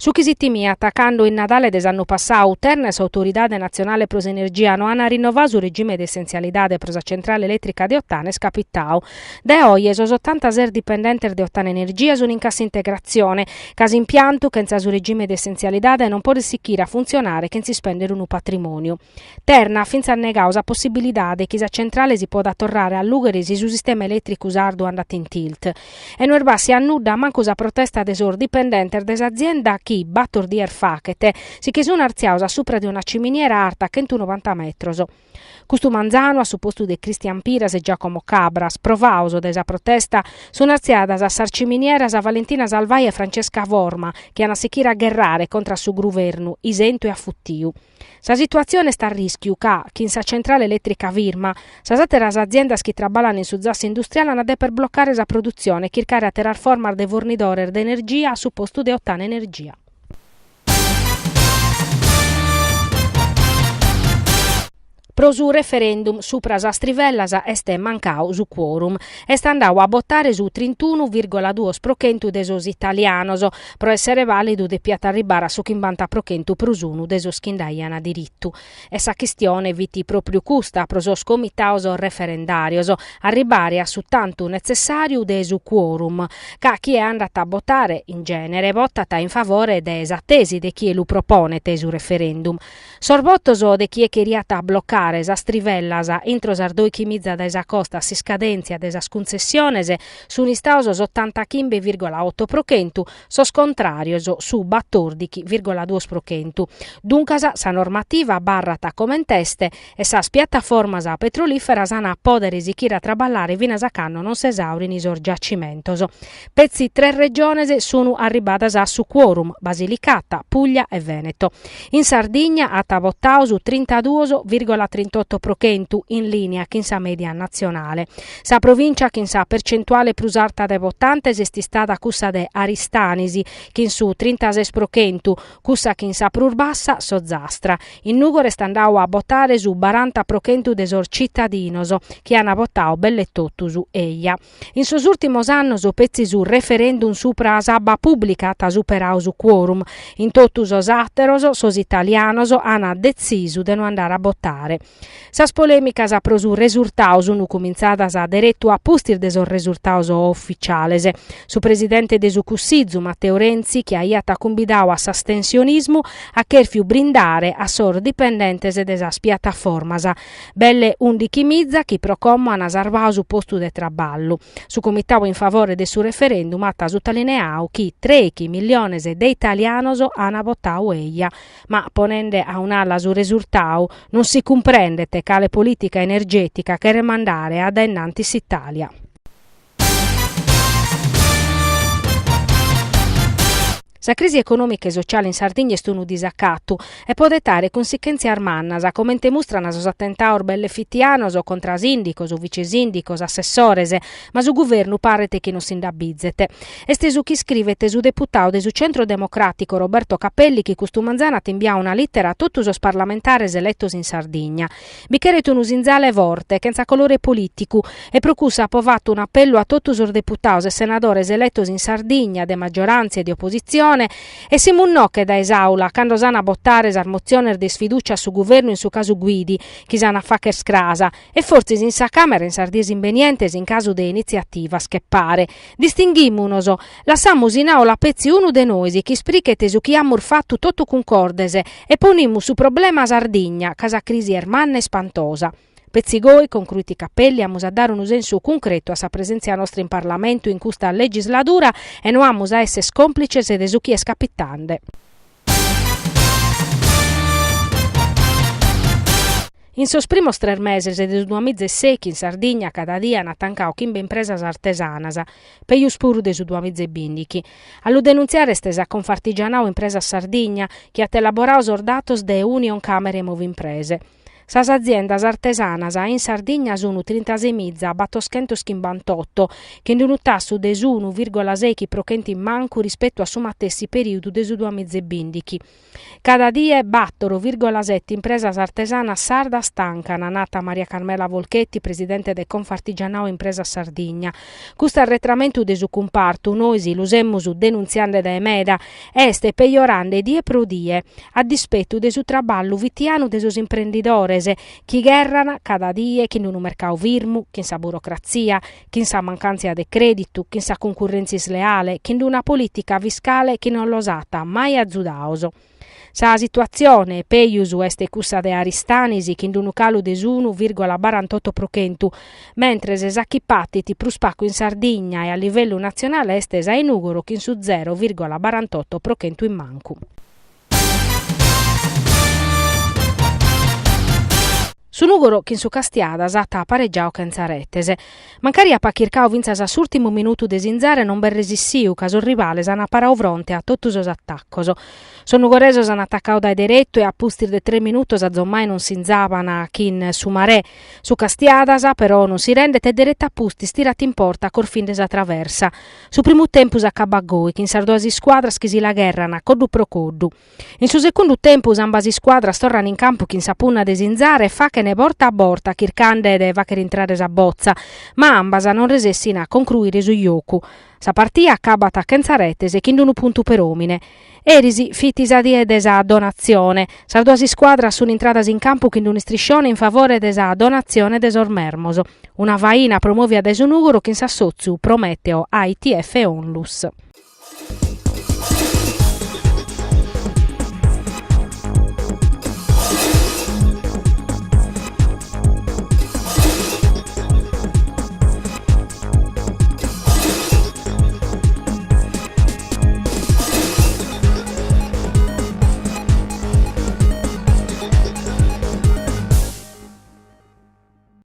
Su chi si timia attaccando il Nadale dell'anno passato, Ternes Autoridade Nazionale Pros Energia non hanno rinnovato il regime di essenzialità per la centrale elettrica di Ottane scapittao. Da oggi esos 80 dipendenti di Ottane Energia sono in cassa integrazione, caso impianto che in su regime di essenzialità non può sicchire a funzionare che si spendere un patrimonio. Terna finza negau la possibilità che la centrale si può attorrare a Lugherisi su sistema elettrico usato andato in tilt. E non si annuda manco la protesta desor dipendenti dell'azienda chi battor di erfachete si che sono arziausa sopra di una ciminiera alta 190 metri. Questo manzano a supposto di Cristian Piras e Giacomo Cabras, provauso desa protesta, sono arziadas a sarciminieras a Valentina Salvai e Francesca Vorma, che hanno secchire a guerrare contro il suo governo, isento e affuttiu. Sa situazione sta a rischio che, chi in sa centrale elettrica Virma, sa sateras aziendas che traballano in su zas industriale hanno per bloccare la produzione e cercare a terar formar de fornidore d'energia a supposto di Ottane Energia. Pro su referendum supra as Astrivellas est mancau su quorum. Est andau a votare su 31,2% desos italianos, pro essere valido de piata arribare a su 50% plus unu desos chindaian a diritto. Essa questione viti proprio custa pro sos comitaos referendarios, arribare a su tanto necessario desu quorum, ca chi è andata a votare in genere votata in favore des attesi de chi lo propone tesu referendum. Sorbottoso de chi è cheriata a bloccare esas trivellas intro sardoi chimizza da esa costa si scadenzia de esas concessiones su un'istausos 85,8%, sos contrarios su 14,2%. Duncas sa normativa barrata come teste e sa piattaformas petroliferas ana podere sichira traballare vinas a canno non s'esaurin isor giacimentos. Pezzi 3 regiones sono arribadas a su quorum, Basilicata, Puglia e Veneto. In Sardegna a vottau su 32,38% in linea con sa media nazionale. Sa provincia con sa percentuale plus alta de votantes è stata cussa de Aristanisi con su 36%, cussa con sa prur bassa Sozzastra. In Nugore standau a votare su 40% desor cittadinos che hanno votato bellettottu su Eia. In sos ultimos annos pezzi su referendum supra sabba pubblica ta superau su quorum. In totus os atteros sos italianos hanno deciso de non andare a votare. Sas polemicas pro su resultaus sono cominciadas a diretto a pustir de sos resultaus ufficiales. Su presidente de su Cussizzu, Matteo Renzi, che aiata convidau a s'astensionismo a cherfiu brindare a sor dipendentes de sas piattaformas. Belle undi chimizza chi procommo han sarvau su postu de traballu. Su comitau in favore de su referendum ha sottolineau chi 3 miliones de italianos hanno votau eia, ma ponende a un'ala su resultau non si comprende tale politica energetica che rimandare ad innantis Italia. La crisi economica e sociale in Sardegna è un disaccatto e può dettare conseguenze armannas, come mostrano sos attentaur belle fittianos o contra sindicos o vicesindicos, assessores, ma su governo pare che non si indabizzete. Este su chi scrive su deputato del Centro Democratico Roberto Capelli che custumanzana invia una lettera a tutti os parlamentares elettos in Sardegna. Bichere un usinzale vorte, senza colore politico, e procussa approvato un appello a tutti os deputados e senadores elettos in Sardegna, de maggioranza e di opposizione, e si munnò che da esaula quando sana bottare sar mozione di sfiducia su governo in su caso Guidi chi sana facher scrasa e forse in sa camera in sardiesi invenientes in caso de iniziativa che pare distinguimunoso lassammus in aula pezzi uno de noi chi sprichete su chi amur fatto tutto concordese e ponimmo su problema Sardigna casa crisi ermanna e spantosa. Pezzigoi, concluiti Cappelli, amus a dare un senso concreto a sa presenza nostra in Parlamento in questa legislatura e non amus a essere complices de su chi è scapittande. In sos primos 3 mesi del 2006 in Sardegna cada dia hanno tancao chimbe impresas artesanas, peius puru de su 2015. Allo denunziare stesa confartigianao impresa Sardegna che ha elaborao os datos de Union Camere Movi Imprese. Sas aziendas artesanas in Sardegna sono 36.000, battoschento schimbantotto, che in un tasso de 1,6% in manco rispetto a su matessi periodo de su 2015. Cada die 4,7 impresas artesanas sarda stancana, nata Maria Carmela Volchetti, presidente del Confartigianao Impresa Sardegna. Questo arretramento de su comparto noi si lusemmus denunziande da Emeda este peggiorande die pro die, a dispetto de su traballo vitiano de sus imprenditores chi guerrano cada die, chi non mercato firmu, chi sa burocrazia, chi sa mancanza di credito, chi sa concorrenza sleale, chi una politica fiscale che non lo sata mai azzudaoso. Sa situazione peius este cussa de Aristanisi che in un calo de 1,48%, mentre se sacchippati pro spacco in Sardegna e a livello nazionale este sa in ugoro che in su 0,48% in manco. Su Nugoro che in su Castiada sata pareggiao Canzarettese. Mancari a pachircao vinzas all'ultimo minuto de Zinzare non ben resissiu, caso il rivale s'ana parao fronte a tottusos attaccoso. Sono nugoresos han attaccao dai diretto e a pustir de 3 minutos a zommai non si inzavana chi in su mare. Su Castiadasa però non si rende te diretta a pusti stirati in porta cor fin desa traversa. Su primo tempo s'accabagoi che in sardoasi squadras che si la guerrana coddu pro coddu. In su secondo tempo ambasi squadras tornano in campo chi in sapunna de Zinzare e fa che ne borta a borta chircande de va che rintrare a bozza, ma ambasa non resessina a concluire su iocu. Sa partia accabata a Canzarettese che in un punto per omine. Erisi fitisa die desa donazione. Sardoasi squadra sono entradas in campo che in un striscione in favore desa donazione desormermoso. Una vaina promuove ad esunugoro che in Sassozzu Prometeo AITF e Onlus.